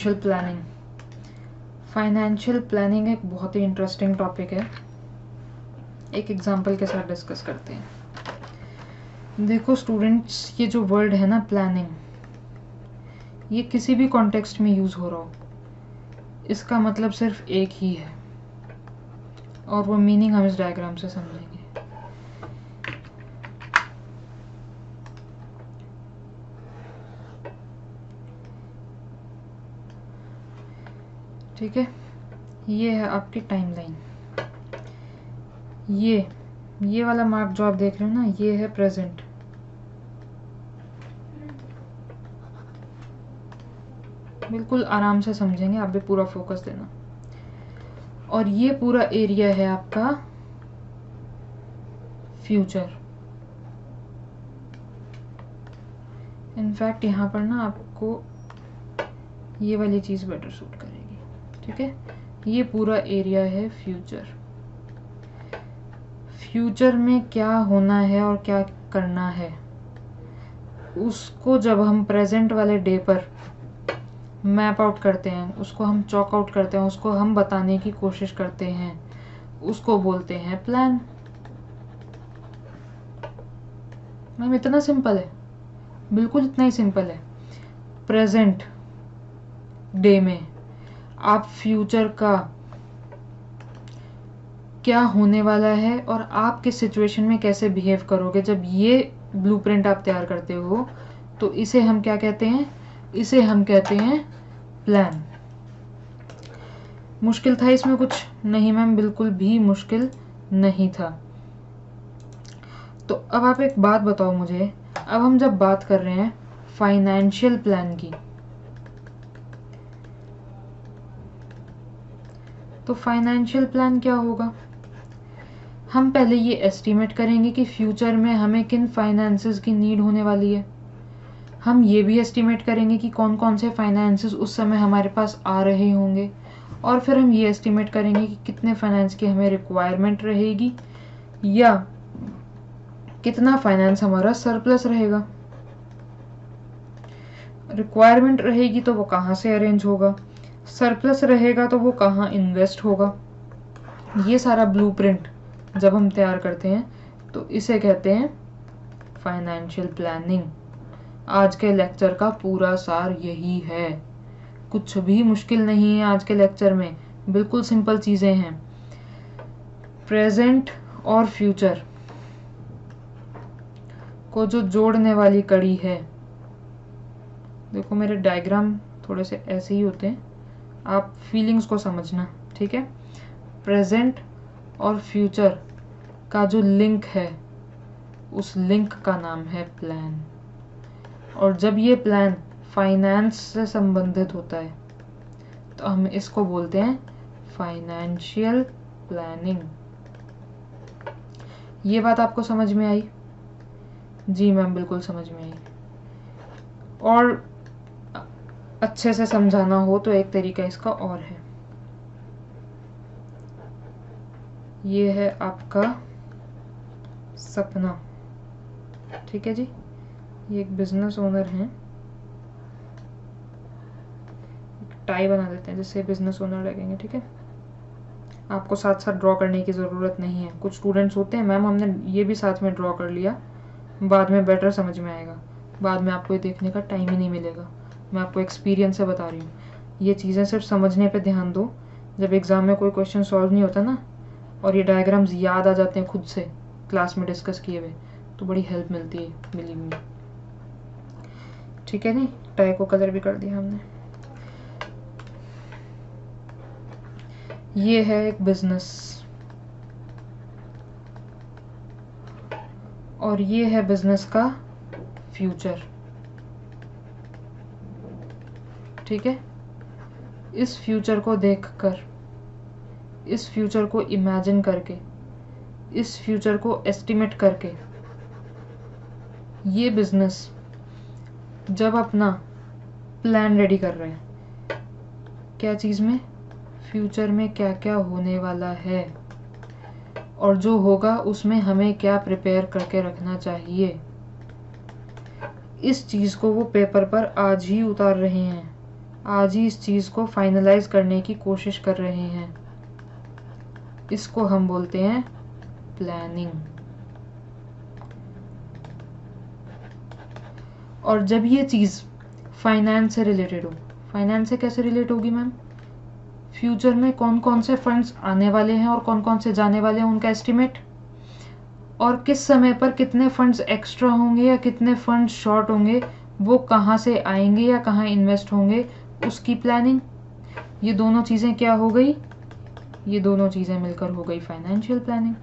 Financial planning. Financial planning एक बहुत ही interesting topic है। एक एग्जांपल के साथ डिस्कस करते हैं। देखो स्टूडेंट्स, ये जो वर्ड है ना प्लानिंग, ये किसी भी कॉन्टेक्स्ट में यूज़ हो रहा हो, इसका मतलब सिर्फ एक ही है और वो मीनिंग हम इस डायग्राम से समझेंगे। ठीक है, ये है आपकी टाइमलाइन। ये वाला मार्क जो आप देख रहे हो ना, ये है प्रेजेंट। बिल्कुल आराम से समझेंगे, आप भी पूरा फोकस देना। और ये पूरा एरिया है आपका फ्यूचर। इनफैक्ट यहाँ पर ना आपको ये वाली चीज़ बेटर सूट करेगी। ठीक है, ये पूरा एरिया है फ्यूचर। फ्यूचर में क्या होना है और क्या करना है, उसको जब हम प्रेजेंट वाले डे पर मैप आउट करते हैं, उसको हम चॉक आउट करते हैं, उसको हम बताने की कोशिश करते हैं, उसको बोलते हैं प्लान। मैम इतना सिंपल है, बिल्कुल इतना ही सिंपल है। प्रेजेंट डे में आप फ्यूचर का क्या होने वाला है और आप किस सिचुएशन में कैसे बिहेव करोगे, जब ये ब्लूप्रिंट आप तैयार करते हो, तो इसे हम क्या कहते हैं? इसे हम कहते हैं प्लान। मुश्किल था इसमें कुछ? नहीं मैम, बिल्कुल भी मुश्किल नहीं था। तो अब आप एक बात बताओ मुझे, अब हम जब बात कर रहे हैं फाइनेंशियल प्लान की, तो फाइनेंशियल प्लान क्या होगा? हम पहले ये एस्टिमेट करेंगे कि फ्यूचर में हमें किन फाइनेंसेस की नीड होने वाली है। हम ये भी एस्टिमेट करेंगे कि कौन कौन से फाइनेंसेस उस समय हमारे पास आ रहे होंगे, और फिर हम ये एस्टिमेट करेंगे कि कितने फाइनेंस की हमें रिक्वायरमेंट रहेगी या कितना फाइनेंस हमारा सरप्लस रहेगा। रिक्वायरमेंट रहेगी तो वो कहाँ से अरेंज होगा, सरप्लस रहेगा तो वो कहाँ इन्वेस्ट होगा। ये सारा ब्लूप्रिंट जब हम तैयार करते हैं तो इसे कहते हैं फाइनेंशियल प्लानिंग। आज के लेक्चर का पूरा सार यही है, कुछ भी मुश्किल नहीं है आज के लेक्चर में, बिल्कुल सिंपल चीज़ें हैं। प्रेजेंट और फ्यूचर को जो जोड़ने वाली कड़ी है, देखो मेरे डायग्राम थोड़े से ऐसे ही होते हैं, आप फीलिंग्स को समझना। ठीक है, प्रेजेंट और फ्यूचर का जो लिंक है, उस लिंक का नाम है प्लान। और जब ये प्लान फाइनेंस से संबंधित होता है तो हम इसको बोलते हैं फाइनेंशियल प्लानिंग। ये बात आपको समझ में आई? जी मैम, बिल्कुल समझ में आई। और अच्छे से समझाना हो तो एक तरीका इसका और है, ये है आपका सपना। ठीक है जी, ये एक बिजनेस ओनर हैं, टाई बना देते हैं जिससे बिजनेस ओनर लगेंगे। ठीक है, आपको साथ साथ ड्रॉ करने की ज़रूरत नहीं है। कुछ स्टूडेंट्स होते हैं, मैम हमने ये भी साथ में ड्रॉ कर लिया, बाद में बेटर समझ में आएगा, बाद में आपको ये देखने का टाइम ही नहीं मिलेगा। मैं आपको एक्सपीरियंस से बता रही हूँ, ये चीज़ें सिर्फ समझने पे ध्यान दो। जब एग्ज़ाम में कोई क्वेश्चन सॉल्व नहीं होता ना, और ये डायग्राम्स याद आ जाते हैं खुद से क्लास में डिस्कस किए हुए, तो बड़ी हेल्प मिलती है, मिली हुई। ठीक है, नहीं टाई को कलर भी कर दिया हमने। ये है एक बिजनेस और ये है बिजनेस का फ्यूचर। ठीक है, इस फ्यूचर को देखकर, इस फ्यूचर को इमेजिन करके, इस फ्यूचर को एस्टिमेट करके, ये बिजनेस जब अपना प्लान रेडी कर रहे हैं, क्या चीज़ में? फ्यूचर में क्या क्या होने वाला है और जो होगा उसमें हमें क्या प्रिपेयर करके रखना चाहिए, इस चीज़ को वो पेपर पर आज ही उतार रहे हैं। आज ही इस चीज़ को फाइनलाइज करने की कोशिश कर रहे हैं। इसको हम बोलते हैं प्लानिंग। और जब ये चीज़ फाइनेंस से रिलेटेड हो, फाइनेंस से कैसे रिलेट होगी मैम? फ्यूचर में कौन कौन से फंड्स आने वाले हैं और कौन कौन से जाने वाले हैं, उनका एस्टिमेट, और किस समय पर कितने फंड्स एक्स्ट्रा होंगे या कितने फंड्स शॉर्ट होंगे, वो कहाँ से आएंगे या कहाँ इन्वेस्ट होंगे, उसकी प्लानिंग। ये दोनों चीज़ें क्या हो गई? ये दोनों चीज़ें मिलकर हो गई फाइनेंशियल प्लानिंग।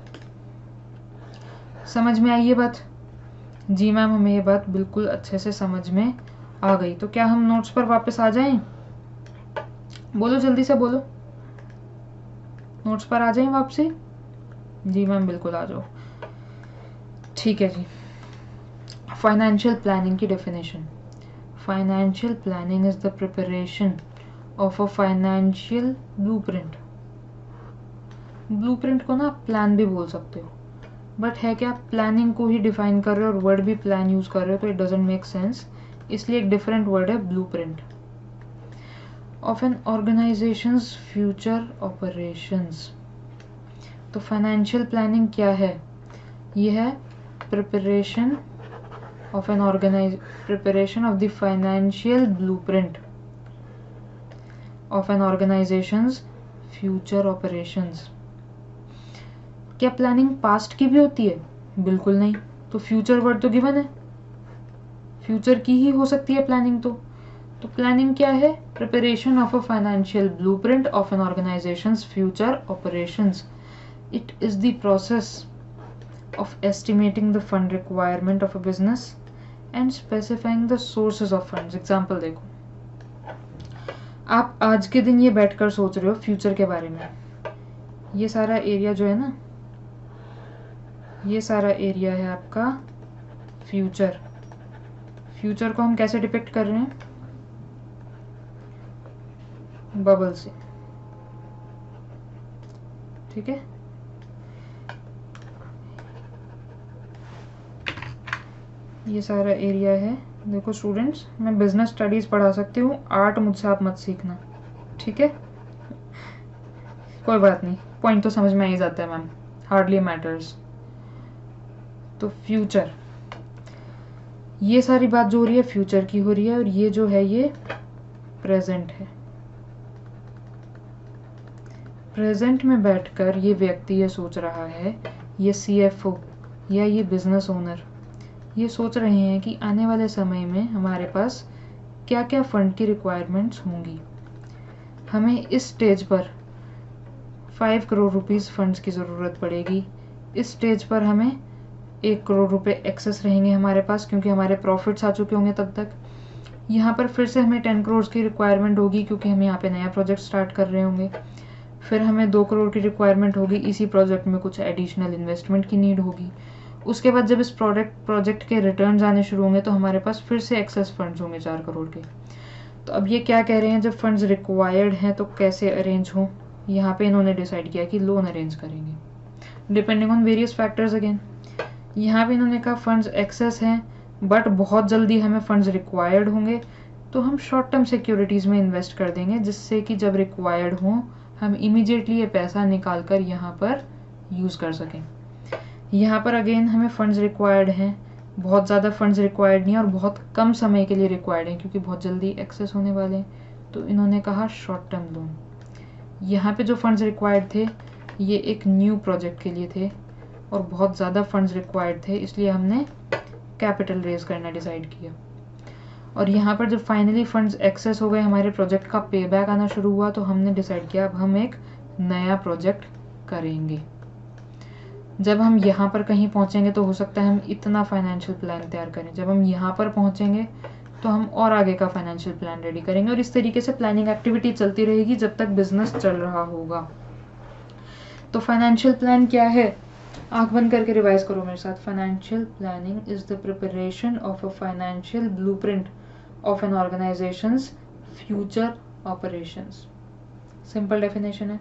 समझ में आई ये बात? जी मैम, हमें ये बात बिल्कुल अच्छे से समझ में आ गई। तो क्या हम नोट्स पर वापस आ जाएं? बोलो, जल्दी से बोलो। नोट्स पर आ जाएं वापसी? जी मैम, बिल्कुल आ जाओ। ठीक है जी। फाइनेंशियल प्लानिंग की definition. Financial planning is the preparation of a financial blueprint. Blueprint को ना आप प्लान भी बोल सकते हो, बट है क्या, प्लानिंग को ही डिफाइन कर रहे हो और वर्ड भी प्लान यूज कर रहे हो, तो इट डजंट मेक सेंस, इसलिए एक डिफरेंट वर्ड है blueprint. Of an organisation's future operations. तो फाइनेंशियल प्लानिंग क्या है? यह है preparation of an preparation of the financial blueprint of an organisation's future operations. क्या प्लानिंग पास्ट की भी होती है? बिल्कुल नहीं। तो फ्यूचर वर्ड तो गिवन है, फ्यूचर की ही हो सकती है प्लानिंग। तो प्लानिंग क्या है? Preparation of a financial blueprint of an organisation's future operations. It is the process of estimating the fund requirement of a business and specifying the sources of funds. Example देखो, आप आज के दिन ये बैठकर सोच रहे हो फ्यूचर के बारे में। ये सारा एरिया जो है ना, ये सारा एरिया है आपका फ्यूचर। फ्यूचर को हम कैसे डिपिक्ट कर रहे हैं? बबल से, ठीक है। ये सारा एरिया है। देखो स्टूडेंट्स, मैं बिजनेस स्टडीज पढ़ा सकती हूँ, आर्ट मुझसे आप मत सीखना, ठीक है। कोई बात नहीं, पॉइंट तो समझ में आ ही जाता है मैम, हार्डली मैटर्स। तो फ्यूचर, ये सारी बात जो हो रही है फ्यूचर की हो रही है, और ये जो है ये प्रेजेंट है। प्रेजेंट में बैठकर ये व्यक्ति ये सोच रहा है, ये CFO या ये बिजनेस ओनर ये सोच रहे हैं कि आने वाले समय में हमारे पास क्या क्या फंड की रिक्वायरमेंट्स होंगी। हमें इस स्टेज पर 5 करोड़ रुपीस फंड्स की ज़रूरत पड़ेगी। इस स्टेज पर हमें 1 करोड़ रुपए एक्सेस रहेंगे हमारे पास, क्योंकि हमारे प्रॉफिट्स आ चुके होंगे तब तक। यहाँ पर फिर से हमें 10 करोड़ की रिक्वायरमेंट होगी, क्योंकि हम यहाँ पे नया प्रोजेक्ट स्टार्ट कर रहे होंगे। फिर हमें 2 करोड़ की रिक्वायरमेंट होगी, इसी प्रोजेक्ट में कुछ एडिशनल इन्वेस्टमेंट की नीड होगी। उसके बाद जब इस प्रोजेक्ट के रिटर्न्स आने शुरू होंगे तो हमारे पास फिर से एक्सेस फंड्स होंगे 4 करोड़ के। तो अब ये क्या कह रहे हैं, जब फंड्स रिक्वायर्ड हैं तो कैसे अरेंज हों? यहाँ पे इन्होंने डिसाइड किया कि लोन अरेंज करेंगे, depending on various factors again. यहाँ पे इन्होंने कहा फंड्स एक्सेस हैं बट बहुत जल्दी हमें फंड्स रिक्वायर्ड होंगे, तो हम शॉर्ट टर्म सिक्योरिटीज़ में इन्वेस्ट कर देंगे, जिससे कि जब रिक्वायर्ड हों हम इमीडिएटली ये पैसा निकाल कर यहाँ पर यूज़ कर सकें। यहाँ पर अगेन हमें फंड्स रिक्वायर्ड हैं, बहुत ज़्यादा फंड्स रिक्वायर्ड नहीं है और बहुत कम समय के लिए रिक्वायर्ड हैं, क्योंकि बहुत जल्दी एक्सेस होने वाले हैं, तो इन्होंने कहा शॉर्ट टर्म लोन। यहाँ पे जो फंड्स रिक्वायर्ड थे ये एक न्यू प्रोजेक्ट के लिए थे और बहुत ज़्यादा फंड्स रिक्वायर्ड थे, इसलिए हमने कैपिटल रेज करना डिसाइड किया। और यहाँ पर जब फाइनली फंड्स एक्सेस हो गए, हमारे प्रोजेक्ट का पे बैक आना शुरू हुआ, तो हमने डिसाइड किया अब हम एक नया प्रोजेक्ट करेंगे। जब हम यहाँ पर कहीं पहुँचेंगे तो हो सकता है हम इतना फाइनेंशियल प्लान तैयार करें, जब हम यहाँ पर पहुँचेंगे तो हम और आगे का फाइनेंशियल प्लान रेडी करेंगे, और इस तरीके से प्लानिंग एक्टिविटी चलती रहेगी जब तक बिजनेस चल रहा होगा। तो फाइनेंशियल प्लान क्या है? आंख बंद करके रिवाइज करो मेरे साथ। Financial planning is the preparation of a financial blueprint of an organisation's future operations. Simple definition है।